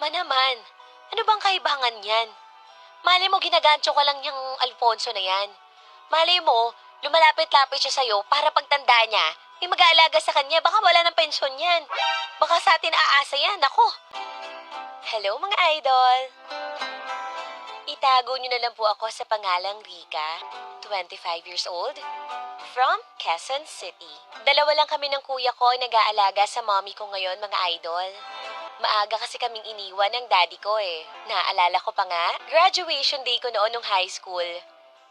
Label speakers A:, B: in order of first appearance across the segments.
A: Manaman, ano bang kaibahan yan? Malay mo ginagancho ka lang yung Alfonso na yan. Malay mo, lumalapit-lapit siya sa'yo para pagtanda niya, may mag-aalaga sa kanya, baka wala ng pensyon yan. Baka sa atin aasa yan, ako. Hello mga idol. Itago niyo na lang po ako sa pangalang Rika, 25 years old, from Quezon City. Dalawa lang kami ng kuya ko ay nag-aalaga sa mommy ko ngayon, mga idol. Maaga kasi kaming iniwan ng daddy ko eh. Naaalala ko pa nga, graduation day ko noon nung high school.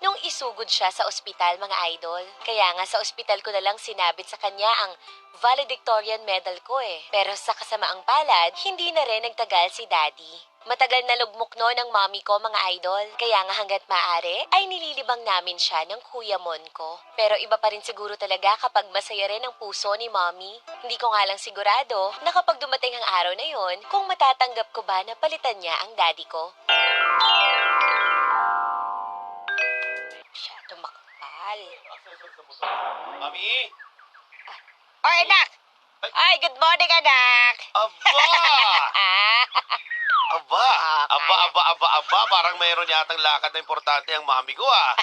A: Nung isugod siya sa ospital, mga idol. Kaya nga sa ospital ko na lang sinabit sa kanya ang valedictorian medal ko eh. Pero sa kasamaang palad, hindi na rin nagtagal si daddy. Matagal na lugmok no ng mommy ko, mga idol. Kaya nga hanggat maaari, ay nililibang namin siya ng kuya mon ko. Pero iba pa rin siguro talaga kapag masaya rin ang puso ni mommy. Hindi ko nga lang sigurado na kapag dumating ang araw na yon, kung matatanggap ko ba na palitan niya ang daddy ko. Masyado makapal.
B: Mami!
A: Oy, anak! Ay, good morning, anak!
B: Aba! Aba, parang mayroon yatang lakad na importante ang mami ko ah.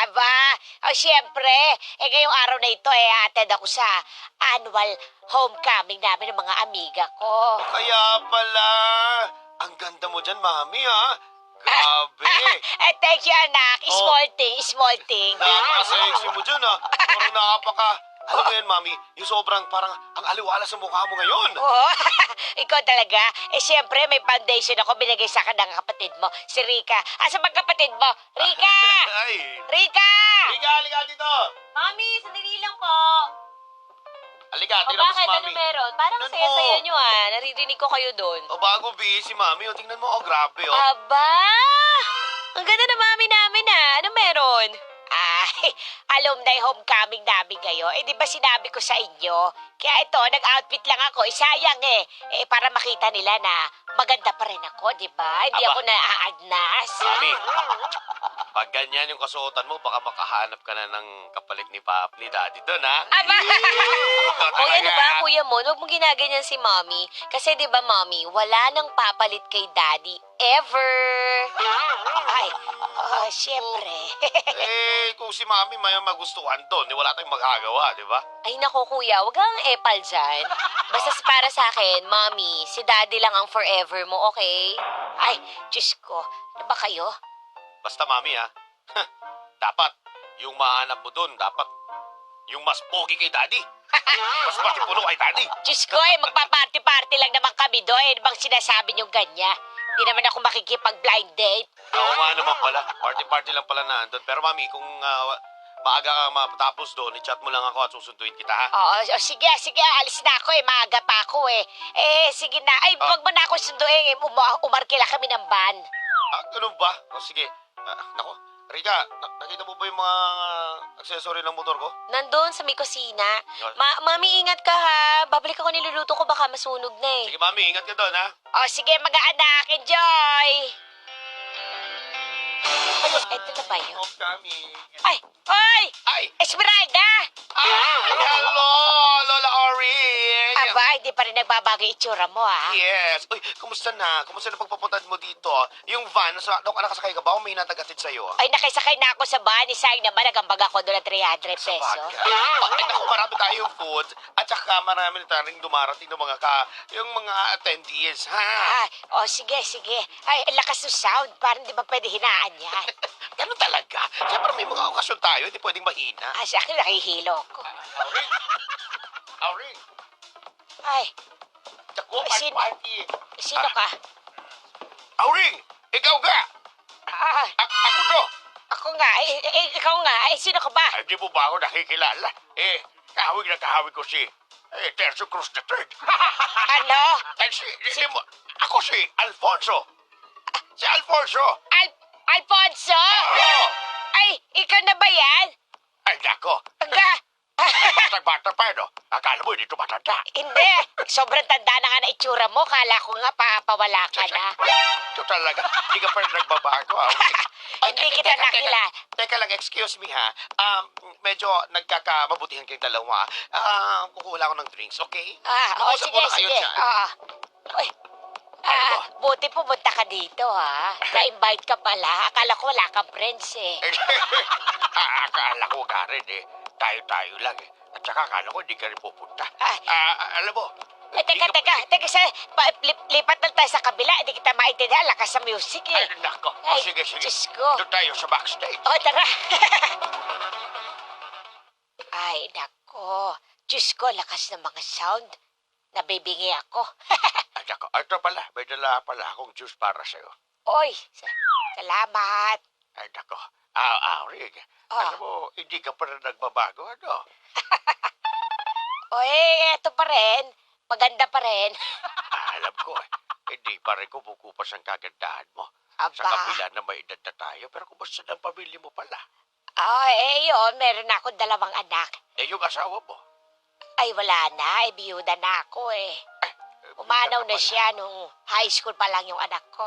C: Aba, siyempre, ngayong araw na ito, attend ako sa annual homecoming namin ng mga amiga ko.
B: Kaya pala, ang ganda mo dyan, mami ha. Grabe.
C: Thank you, anak.
B: Oh.
C: Small thing.
B: Napaka-sexy mo dyan ha. Parang alam mo yan, mami, yung sobrang parang ang aliwala sa mukha mo ngayon.
C: Oo, ikaw talaga. Siyempre, may foundation ako binigay sa akin ng kapatid mo, si Rika. Asa bang kapatid mo? Rika!
B: Ay!
C: Rika!
B: Halika dito!
A: Mami, sandali lang po.
B: Halika,
A: O
B: tingnan mo si
A: bakit?
B: mami.
A: Ano meron? Parang
B: Tingnan
A: saya-saya
B: mo.
A: nyo ah. Naririnig ko kayo doon.
B: O bago busy, mami. O, tingnan mo. O, grabe o.
A: Aba! Ang ganda na mami namin ah. Ano meron?
C: Ay, alumni homecoming namin ngayon. Di ba sinabi ko sa inyo? Kaya ito, nag-outfit lang ako. Sayang para makita nila na maganda pa rin ako, di ba? Hindi
B: Aba.
C: ako naaagnas.
B: Mami, pag ganyan yung kasuotan mo, baka makahanap ka na ng kapalit ni Daddy doon, ha?
C: Aba!
A: O ano ba, Kuya Mon? Huwag mong ginaganyan si Mommy. Kasi di ba, Mommy, wala nang papalit kay Daddy ever.
C: Ay, siyempre.
B: Kung si Mami may magustuhan doon, wala tayong magagawa, di ba?
A: Ay nako, Kuya, huwag kang epal dyan. Basta para sa akin, Mommy, si Daddy lang ang forever mo, okay?
C: Ay, Diyos ko. Ano ba kayo?
B: Basta, Mami, ha? Dapat, yung mahanap mo doon, dapat yung mas pogi kay Daddy. Mas matipuno kay Daddy.
C: Diyos ko, magpa-party-party lang naman kami doon. Ano bang sinasabi niyong ganyan? Hindi naman ako makikipag-blind date.
B: Oo nga naman pala. Party-party lang pala na andun. Pero, Mami, kung maaga ka matapos doon, i-chat mo lang ako at susunduin kita, ha?
C: Oo, sige, alis na ako maaga pa ako sige na, wag mo na ako sunduin, umarkila kami ng van.
B: Ganun ba? O, sige. Nako, Rika, nakita mo ba yung mga accessory ng motor ko?
A: Nandun sa may kusina. Mami, ingat ka ha. Babalik ako niluluto ko, baka masunog na eh.
B: Sige, Mami, ingat ka doon, ha?
C: Sige mga anak, enjoy! Eto na ba yun?
B: Homecoming.
C: Ay, hoy!
B: Ay!
C: Esmeralda!
B: Hello, Lola Orin!
C: Aba, hindi pa rin nagbabago itsura mo,
B: Yes. Uy, kumusta na? Kumusta na pagpapunta mo dito? Yung van, nakasakay ka ba o may natagatid sa'yo?
C: Ay, nakisakay na ako sa van. Sayang naman, nagambag ako doon ng 300 pesos.
B: Ay, naku, marami tayong food. At saka marami na tayong dumarating ng yung mga attendees, ha?
C: Sige. Ay, lakas ng sound. Parang di ba pwede hinaan yan?
B: Ganun talaga. Siyempre may mga okasyon tayo, hindi pwedeng mahina.
C: Sa akin, nakihilo ko.
B: Auring!
C: Ay,
B: Naku,
C: Sino?
B: party!
C: sino ka?
B: Auring! Ikaw ka! Ako to!
C: Ako nga. Ikaw nga. Sino ka ba?
B: Ay, di mo ba ako nakikilala? Kahawig na kahawig ko si Tercio Cruz III.
C: Ano?
B: Ako si Alfonso. Si Alfonso.
C: Alfonso?
B: Oo.
C: Ay, ikaw na ba yan?
B: Ay, nako. Bata pa, no? Akala mo, hindi ito matanda.
C: Hindi. Sobrang tanda na nga na itsura mo. Kala ko nga papawala ka na.
B: Ito talaga. Hindi ka pa rin nagbabago, ha?
C: Hindi kita nakilala.
B: Teka lang, excuse me, ha? Medyo nagkakamabutihan kayong dalawa. Kukuha lang ako ng drinks, okay?
C: Oo,
B: Mag-usap
C: sige.
B: muna kayo dyan.
C: Oo. Uy. buti pumunta ka dito, ha? Na-invite ka pala. Akala ko wala kang friends, eh.
B: Akala ko nga rin eh. Tayo-tayo lang eh. At saka akala ko hindi ka rin pupunta.
C: Ay.
B: Alam mo.
C: Teka, lipat lang tayo sa kabila. Hindi kita maintindihan. Lakas sa music, eh.
B: Ay, nako.
C: Ay,
B: Sige.
C: Diyos ko.
B: Doon tayo sa backstage.
C: Oh, tara. Ay, nako. Diyos ko, lakas ng mga sound. Nabibingi ako.
B: Ay, nako. Ito pala. May dala pala akong juice para sa'yo.
C: Oy, salamat.
B: Ay, nako. Ring.
C: Ah.
B: Alam mo, hindi ka pa rin nagbabago, ano?
C: Oy, eto pa rin. Maganda pa rin.
B: Alam ko eh. Hindi pa rin kumukupas ang kagandahan mo. Sa
C: Aba.
B: kapila na may edad na tayo. Pero kumusta ng pamilya mo pala?
C: Yun. Meron na akong 2 anak.
B: Eh, yung asawa mo.
C: Ay, wala na. Biyuda na ako, eh. Umanaw na siya nung high school pa lang yung anak ko.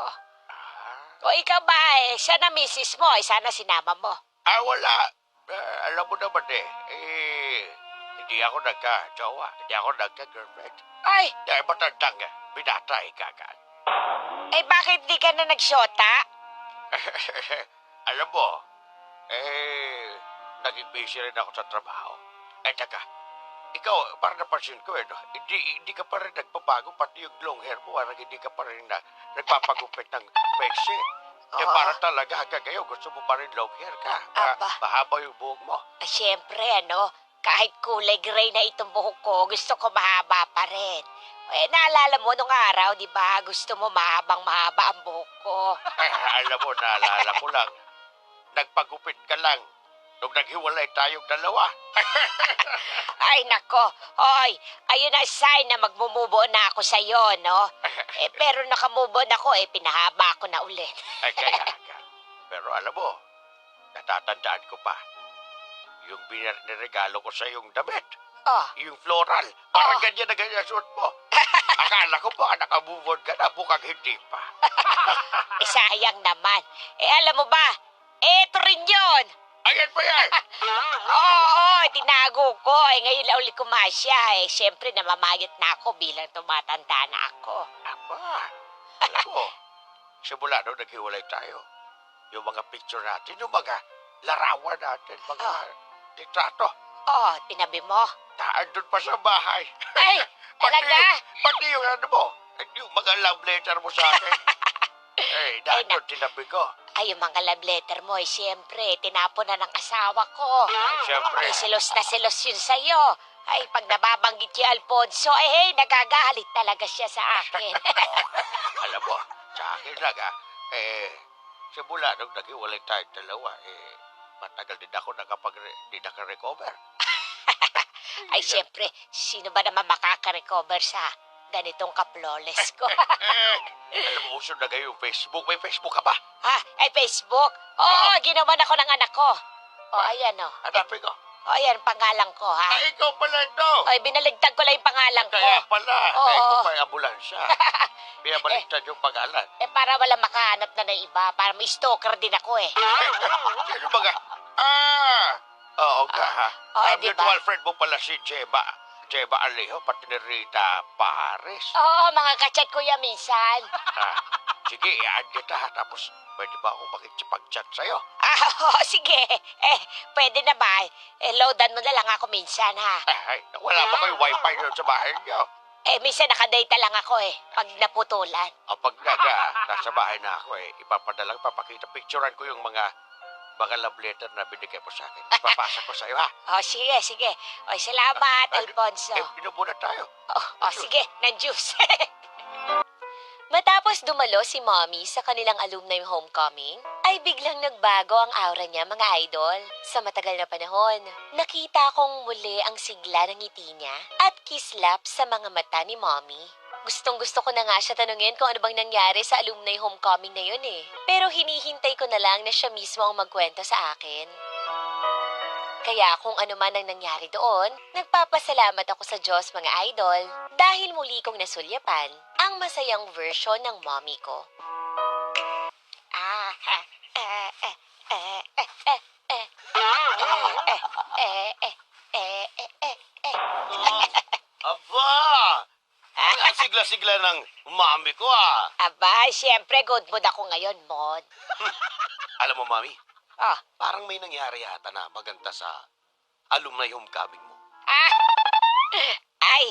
C: O ikaw ba, siya na misis mo, sana sinama mo.
B: Wala. Alam mo naman eh. Hindi ako nagka-jowa. Hindi ako nagka-girlfriend.
C: Ay,
B: Dahil matandang binata ikakan.
C: bakit di ka na nagsyota?
B: Alam mo, naging busy rin ako sa trabaho. Teka, ikaw, parang napansin ko no? Hindi ka pa rin nagbabago, pati yung long hair mo, parang hindi ka pa rin nagpapagupit ng meksi.
C: Oo.
B: Parang talaga hanggang ngayon, gusto mo pa rin long hair ka.
C: Aba.
B: Mahaba yung buhok mo.
C: Siyempre, kahit kulay gray na itong buhok ko, gusto ko mahaba pa rin. Naalala mo nung araw, di ba? Gusto mo mahaba ang buhok ko.
B: Alam mo, naalala ko lang, nagpagupit ka lang nung naghiwalay tayong dalawa.
C: Ay, nako. Hoy, ayun na sign na magmumubo na ako sa'yo, no? Pero nakamubo na ako, pinahaba ko na ulit.
B: Ay, kaya ka. Pero alam mo, natatandaan ko pa, yung niregalo ko sa yung damit,
C: Oh,
B: yung floral, parang
C: Oh.
B: ganyan na ganyan suot mo. Akala ko baka nakamove on ka na, mukhang hindi pa.
C: sayang naman. Alam mo ba, eto rin yun.
B: Ayan pa yan!
C: Oo, tinago ko. Ngayon lang ulit kumasya. Siyempre, namamayat na ako bilang tumatanda na ako.
B: Aba, alam mo, simula nung naghiwalay tayo, yung mga picture natin, yung mga larawan natin, mga litrato,
C: Tinabi mo.
B: doon pa sa bahay.
C: Ay, talaga?
B: Pati yung ano mo, yung mga love letter mo sa akin. Doon tinabi ko.
C: Ay, yung mga love letter mo, siyempre, tinapon na ng asawa ko.
B: Siyempre.
C: Silos na silos yun sa'yo. Ay, pag nababanggit si Alfonso, nagagalit talaga siya sa akin.
B: Alam mo, sa akin lang simula nung naghiwalay tayong dalawa, matagal din ako di naka-recover.
C: Ay, siyempre, sino ba naman makaka-recover sa ganitong ka-flawless ko?
B: Alam mo, uso na ngayon Facebook. May Facebook ka ba?
C: Facebook? Oo, ginawan ako ng anak ko. Ayan,
B: Hanapin ko.
C: Ayan, pangalan ko, ha?
B: Ikaw pala ito.
C: Ay, binaligtad ko lang yung pangalan ko.
B: Kaya pala,
C: Oo.
B: ikaw pa yung ambulansya. Binabaligtad yung pangalan.
C: Para wala makahanap na ng iba, para may stalker din ako,
B: Sino ba nga? Oo nga ha.
C: di ba?
B: Mutual friend mo pala si Jeba Alejo, pati ni Rita Pares.
C: Oo, mga kachat ko yan minsan.
B: Sige, i-add kita ha. Tapos, pwede ba akong makikipag-chat sa'yo?
C: Sige. Pwede na ba? Loadan mo na lang ako minsan, ha?
B: Ay, wala ba kayo wifi doon sa bahay niyo?
C: Minsan nakadata lang ako, pag naputulan.
B: Pag nasa bahay na ako ipapadala, papakita, picturean ko yung mga love letter na binigay mo sa akin. Ipapasa ko sa'yo, ha?
C: Sige. Oy, salamat, Alfonso.
B: Pinubuna tayo.
C: Sige, ng juice.
A: Matapos dumalo si Mommy sa kanilang alumni homecoming, ay biglang nagbago ang aura niya, mga idol. Sa matagal na panahon, nakita kong muli ang sigla ng ngiti niya at kislap sa mga mata ni Mommy. Gustong-gusto ko na nga siya tanungin kung ano bang nangyari sa alumni homecoming na yun Pero hinihintay ko na lang na siya mismo ang magkwento sa akin. Kaya kung ano man ang nangyari doon, nagpapasalamat ako sa Diyos, mga idol, dahil muli kong nasulyapan ang masayang version ng mommy ko.
B: Aba! sigla-sigla ng mami ko, ah.
C: Aba, siyempre, good mood ako ngayon, Mon.
B: Alam mo, mami,
C: Oh.
B: parang may nangyari yata na maganda sa alumni homecoming mo.
C: Ah, ay,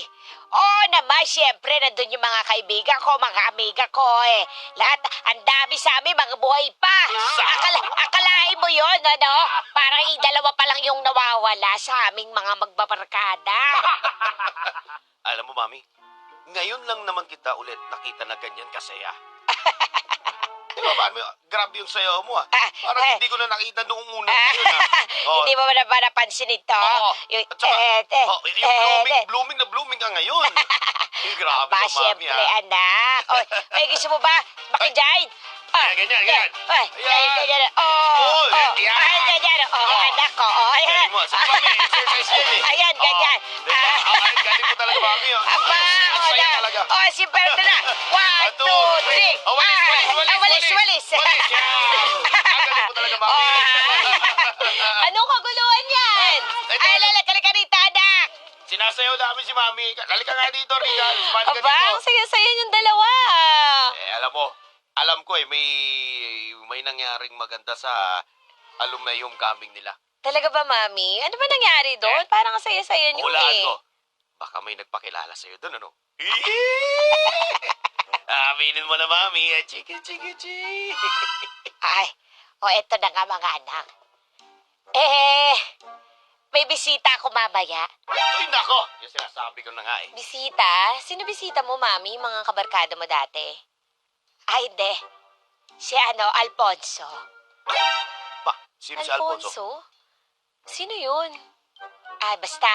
C: oo naman, siyempre, nandun yung mga kaibigan ko, mga amiga ko eh. Lahat, ang dami sa amin, mga buhay pa. Akalain mo yon ano? Parang dalawa pa lang yung nawawala sa aming mga magbabarkada.
B: Alam mo, mami, ngayon lang naman kita ulit nakita na ganyan kasaya. Di ba, mami, grabe yung sayo mo, ah. Parang hindi ko na nakita noong una yun, ah. Oh,
C: Hindi mo ba napansin ito?
B: oo.
C: Yung,
B: At saka, yung blooming ka ngayon. Grabe
C: Ba,
B: ka, mami,
C: siyempre,
B: ah.
C: anak. Ay, gusto mo ba? Makijain?
B: Ganyan.
C: Ay, ganyan. Oh,
B: yan.
C: ay, ganyan. Oh, anak ko. Oh, ayan.
B: Galing mo. Sige, mami, exercise yan, eh.
C: Ayan, ganyan.
B: Diba? Ay, galing mo talaga, mami, ah.
C: Aba,
B: Ang saya talaga.
C: Oh, si Berto na. 1, 2, 3.
B: Oh, walis.
C: Walis.
B: Walis, yan. Ang galing mo talaga, mami.
A: Anong kaguluhan yan?
C: Ay, lalagay ka rito, anak.
B: Sinasayaw namin si mami. Halika nga dito, Rica. Sumali ka
A: Aba, ang
B: dito.
A: saya-saya yung dalawa.
B: Alam ko may nangyaring maganda sa alumni homecoming nila.
A: Talaga ba, Mami? Ano ba nangyari doon? Parang ang saya-saya niyo
B: Hulaan
A: eh.
B: ko. Baka may nagpakilala sa'yo doon, ano? Aminin mo na, mami. Chiki.
C: Ay, eto na nga mga anak. May bisita ako mamaya.
B: Uy, nako! Yung sinasabi ko na nga, eh.
A: Bisita? Sino bisita mo, Mami? Mga kabarkada mo dati?
C: Ay, hindi. Si Alfonso.
B: Ba, sino si Alfonso?
A: Sino yun?
C: Ay, basta.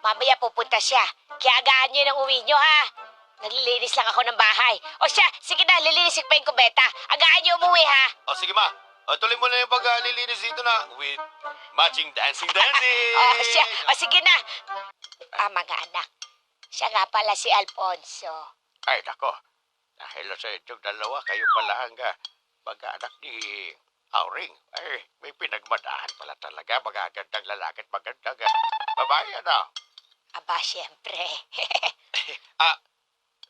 C: Mamaya pupunta siya. Kaya agaan niyo ng uwi niyo, ha? Naglilinis lang ako ng bahay. O siya, sige na, lilinisin pa yung kubeta. Agaan niyo umuwi, ha?
B: O, sige, ma. O, tuloy mo na yung paglilinis dito na with matching dancing.
C: O sige na. Mga anak. Siya nga pala si Alfonso.
B: Ay, nako. Dahil sa inyong dalawa, kayo pala ang mag-anak ni Auring. Ay, may pinagmadaan pala talaga. Magagandang lalaki at magandang babae, ano?
C: Aba, siyempre.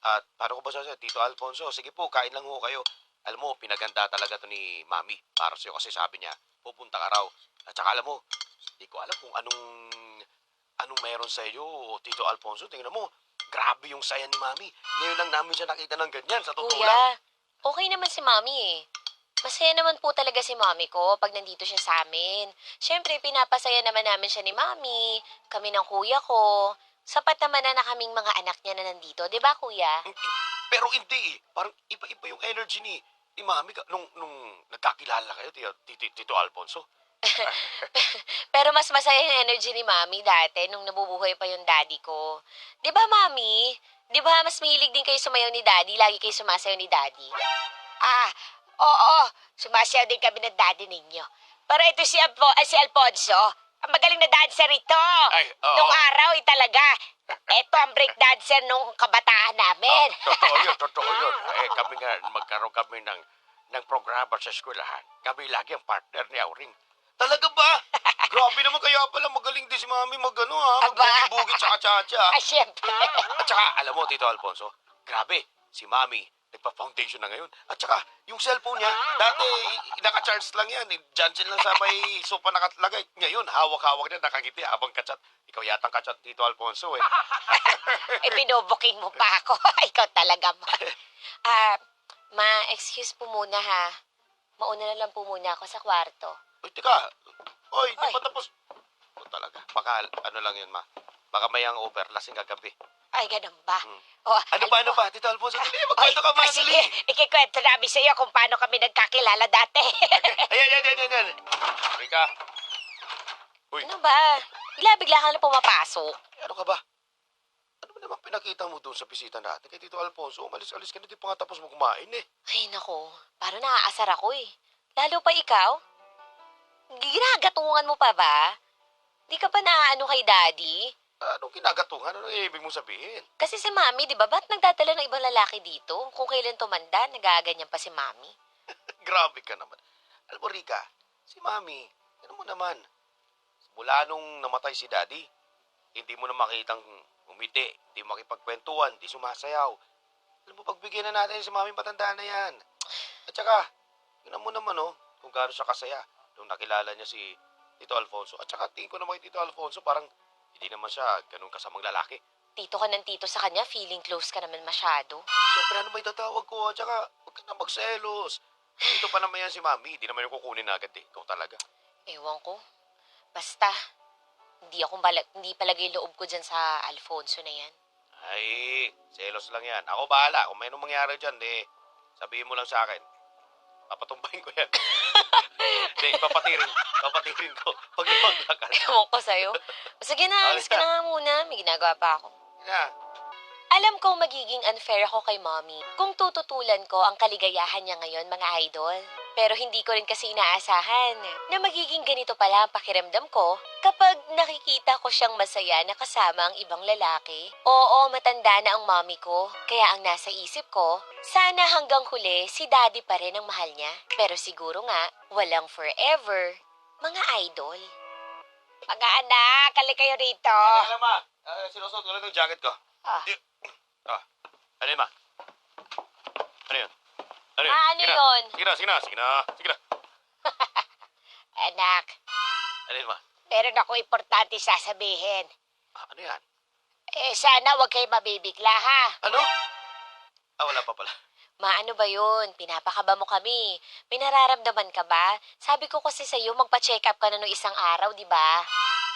B: At paano ko ba sasabihin, Tito Alfonso? Sige po, kain lang ho kayo. Alam mo, pinaganda talaga to ni Mami para sa'yo kasi sabi niya, pupunta ka raw. At saka alam mo, hindi ko alam kung anong meron sa iyo, Tito Alfonso. Tingnan mo, grabe yung saya ni Mami. Ngayon lang namin siya nakita ng ganyan, sa totoo lang.
A: Kuya, okay naman si Mami eh. Masaya naman po talaga si Mami ko pag nandito siya sa amin. Siyempre, pinapasaya naman namin siya ni Mami, kami ng kuya ko. Sapat naman na kaming mga anak niya na nandito, di ba kuya?
B: Pero hindi eh. Parang iba yung energy ni Mami nung nagkakilala kayo, Tito Alfonso.
A: Pero mas masaya yung energy ni Mami dati nung nabubuhay pa yung daddy ko. Di ba, Mami? Di ba mas mahilig din kayo sumayaw ni daddy? Lagi kayo sumasayaw ni daddy?
C: Oo. Sumasayaw din kami ng daddy ninyo. Pero ito si Alfonso, ang magaling na dancer ito.
B: Ay, oo.
C: Nung araw, talaga. Ito ang break dancer nung kabataan namin.
B: Totoo yun. Kami nga, magkaroon kami ng programa sa eskwelahan. Kami lagi ang partner ni Auring. Talaga ba? Grabe naman, kaya pala magaling din si Mami magbugit sa cha-cha.
C: Siyempre.
B: At saka, alam mo, Tito Alfonso, grabe, si Mami, nagpa-foundation na ngayon. At saka, yung cellphone niya, dati naka-charge lang yan. Dyan lang sa may sopa nakalagay. Ngayon, hawak-hawak na, nakangiti habang kachat. Ikaw yatang kachat, Tito Alfonso, eh.
C: Binubuking mo pa ako. Ikaw talaga, ma.
A: Excuse po muna ha. Mauna na lang po muna ako sa kwarto.
B: Uy, tika. Uy, di
C: Oy.
B: pa tapos. Talaga. Baka, lang yan, ma. Baka may hangover, lasing kagabi.
C: Ay, ganun ba?
B: Ano ba, Tito Alfonso? Dali, magkwento ka, ma.
C: Sige,
B: Dali.
C: ikikwento namin sa iyo kung paano kami nagkakilala dati.
B: Ayan. Rika. Uy,
A: Ano ba? Bigla ka na pumapasok.
B: ano ka ba? Ano ba naman pinakita mo doon sa bisita natin kay Tito Alfonso? Umalis-alis ka na, di pa nga tapos mo kumain, eh.
A: Ay, nako. Parang naaasar ako eh. Lalo pa ikaw. Ginagatungan mo pa ba? Di ka pa naaano kay daddy?
B: Anong kinagatungan? Anong ibig mong sabihin?
A: Kasi si mami, di ba? Ba't nagdadala ng ibang lalaki dito? Kung kailan tumanda, nagaganyan pa si mami.
B: Grabe ka naman. Alam mo, Rika, si Mami, ano mo naman, mula nung namatay si Daddy, hindi mo na makitang umiti, hindi makipagkwentuhan, hindi sumasayaw. Alam mo, pagbigyan na natin si mami patanda na yan. At saka, tingnan mo naman oh, kung gaano siya kasaya nung nakilala niya si Tito Alfonso. At saka tingin ko naman kay Tito Alfonso, parang hindi naman siya ganun kasamang lalaki.
A: Tito ka ng tito sa kanya, feeling close ka naman masyado.
B: Siyempre, ano ba itatawag ko? At saka, huwag ka na magselos. Dito pa naman yan si mami, hindi naman yung kukunin agad eh. Ikaw talaga.
A: Ewan ko. Basta, hindi palagay loob ko dyan sa Alfonso na yan.
B: Ay, selos lang yan. Ako bahala. Kung may anong mangyari dyan, sabihin mo lang sa akin. Papatumbahin ko yan. Hindi, papatirin ko. Pag lumaglakad.
A: Ewan ko sa'yo. Sige na, alis ka na nga muna. May ginagawa pa ako.
B: Na,
A: Alam kong magiging unfair ako kay mommy kung tututulan ko ang kaligayahan niya ngayon, mga idol. Pero hindi ko rin kasi inaasahan na magiging ganito pala ang pakiramdam ko kapag nakikita ko siyang masaya na kasama ang ibang lalaki. Oo, matanda na ang mommy ko. Kaya ang nasa isip ko, sana hanggang huli si daddy pa rin ang mahal niya. Pero siguro nga, walang forever, mga idol.
C: Mga anak, kali kayo rito.
B: alam ma, sinusuot ko lang yung jacket ko.
C: Ah.
B: Ano yun, ma? Ano yun? Ano yun?
A: Ano yun?
B: Sige na.
C: Anak,
B: Ano yun, ma?
C: meron ako importante sasabihin.
B: Ano yan?
C: Sana huwag kayo mabibigla, ha?
B: Ano? Wala pa pala.
A: Ma, ano ba yun? Pinapakaba mo kami. May nararamdaman ka ba? Sabi ko kasi sa'yo, magpa-check up ka na nung isang araw, di ba?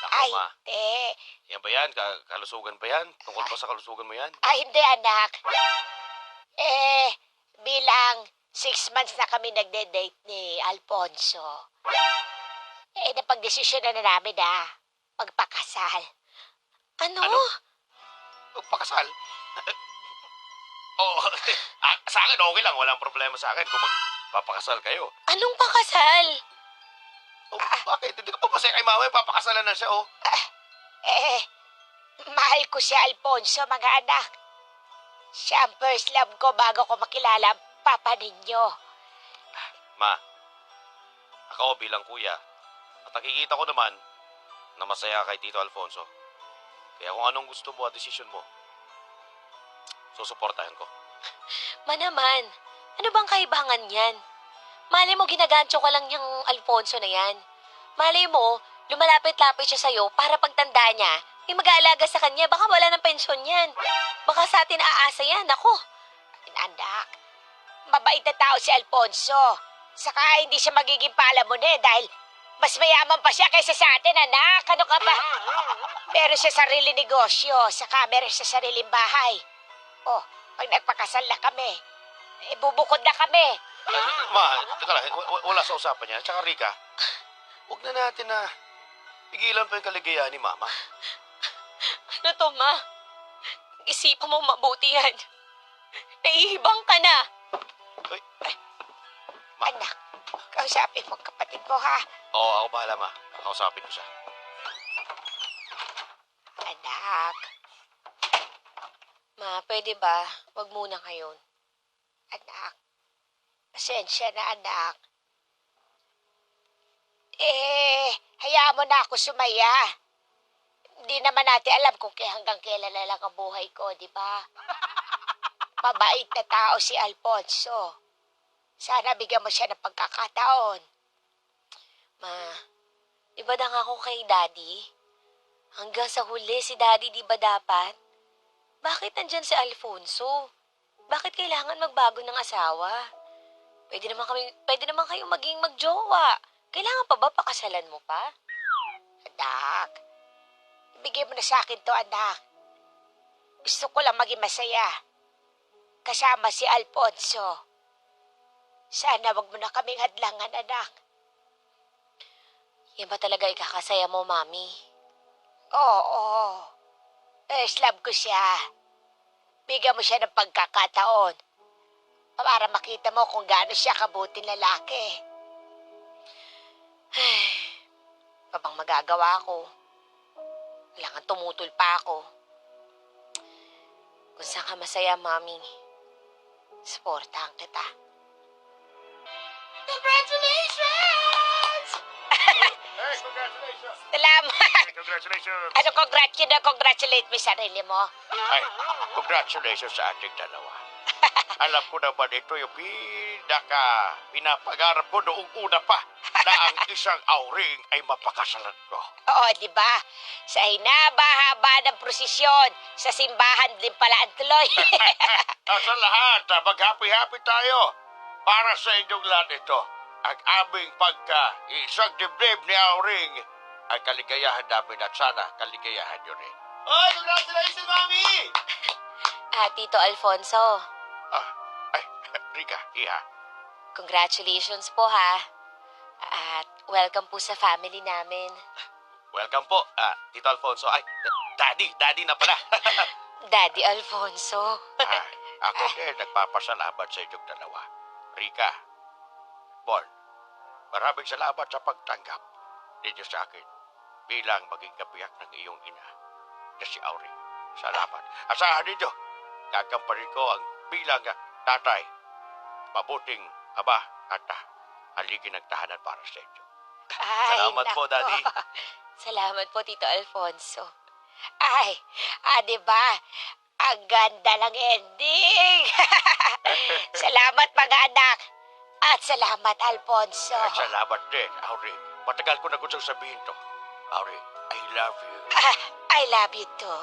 B: Naku,
C: Ay,
B: ma.
C: hindi.
B: Yan ba yan? Kalusugan ba yan? Tungkol ba sa kalusugan mo yan?
C: Ay, hindi, anak. Bilang 6 months na kami nagde-date ni Alfonso. Napagdesisyon na namin na magpakasal.
A: Ano?
B: Magpakasal? Oo. Sa akin, okay lang. Walang problema sa akin kung magpapakasal kayo.
A: Anong pakasal?
B: Bakit? Hindi ka pa masaya kay mama. Papakasalan na siya, oh.
C: Mahal ko si Alfonso, mga anak. Siya ang first love ko bago ko makilala ang papa ninyo.
B: Ma, ako bilang kuya, at nakikita ko naman na masaya kay Tito Alfonso. Kaya kung anong gusto mo at desisyon mo, susuportahan ko.
A: Ma naman, ano bang kaibangan yan? Malay mo ginagancho ka lang yung Alfonso na yan. Malay mo, lumalapit-lapit siya sa'yo para pagtanda niya, may mag-aalaga sa kanya, baka wala ng pensyon yan. Baka sa atin aasa yan, ako.
C: Anak, mabait na tao si Alfonso. Saka hindi siya magiging palamunin dahil mas mayaman pa siya kaysa sa atin, anak. Ano ka ba? Meron siya sarili negosyo, saka meron siya sariling bahay. Oh, pag nagpakasal na kami, bubukod na kami.
B: Ma, teka lang, wala sa usapan niya. Tsaka Rika, huwag na natin na pigilan pa yung kaligayahan ni Mama.
A: Ano to, ma? Isipan mo mabuti yan. Naihibang ka na.
B: Uy, Ma.
C: Anak, kausapin mo kapatid mo, ha?
B: Oo, ako bahala, Ma. Kausapin ko siya.
C: Anak,
A: Ma, pwede ba? Wag muna ngayon.
C: anak. Pasensya na, anak. Hayaan mo na ako sumaya. Hindi naman natin alam kung hanggang kailan na lang ang buhay ko, di ba? Mabait na tao si Alfonso. Sana bigyan mo siya ng pagkakataon.
A: Ma, di ba nangako kay Daddy? Hanggang sa huli si Daddy, di ba dapat? Bakit nandyan si Alfonso? Bakit kailangan magbago ng asawa? Pwede naman kayong maging magjowa. Kailangan pa ba pakasalan mo pa?
C: Anak, ibigay mo na sa akin to, anak. Gusto ko lang maging masaya. Kasama si Alfonso. Sana wag mo na kaming hadlangan, anak.
A: Yan ba talaga ikakasaya mo, Mami?
C: Oo. First love ko siya. Bigyan mo siya ng pagkakataon para makita mo kung gaano siya kabuting lalaki.
A: Pa bang magagawa ko? Kailangan tumutol pa ako. Kung saan ka masaya, Mami, supportahan kita.
C: Congratulations!
B: Hey, congratulations!
C: Salamat!
B: Congratulations!
C: Ano, congratulate mo yung sarili mo?
B: Ay, congratulations sa ating dalawa. Alam ko naman ito yung pinapangarap ko noong una pa na ang isang auring ay mapakasalan ko.
C: Oo, di ba? Sa hinaba-haba ng prosesyon, sa simbahan din pala ang tuloy.
B: Sa lahat, mag-happy-happy tayo. Para sa inyong lahat ito, ang aming isang dibdib ni Auring ay kaligayahan namin at sana kaligayahan nyo rin. Oh, congratulations, Mami!
A: Tito Alfonso,
B: Ay, Rika, Iha.
A: congratulations po ha. At welcome po sa family namin.
B: Welcome po, Tito Alfonso. Ay, Daddy na pala.
A: Daddy Alfonso.
B: Ako din, nagpapasalamat sa inyong dalawa. Rika, Bon, maraming salamat sa pagtanggap ninyo sa akin bilang maging kabiyak ng iyong ina na si Auring. Salamat. Asahan ninyo, gagampanin ko ang bilang tatay, mabuting ama at haligin ng tahanan para sa inyo.
A: Ay,
B: Salamat po,
A: nako.
B: Daddy.
A: Salamat po, Tito Alfonso.
C: Ay, di ba? Ang ganda ng ending. Salamat mga anak. At salamat, Alfonso.
B: Salamat din, Auring. Matagal ko na gustong sabihin to. Auring, I love you.
C: I love you too.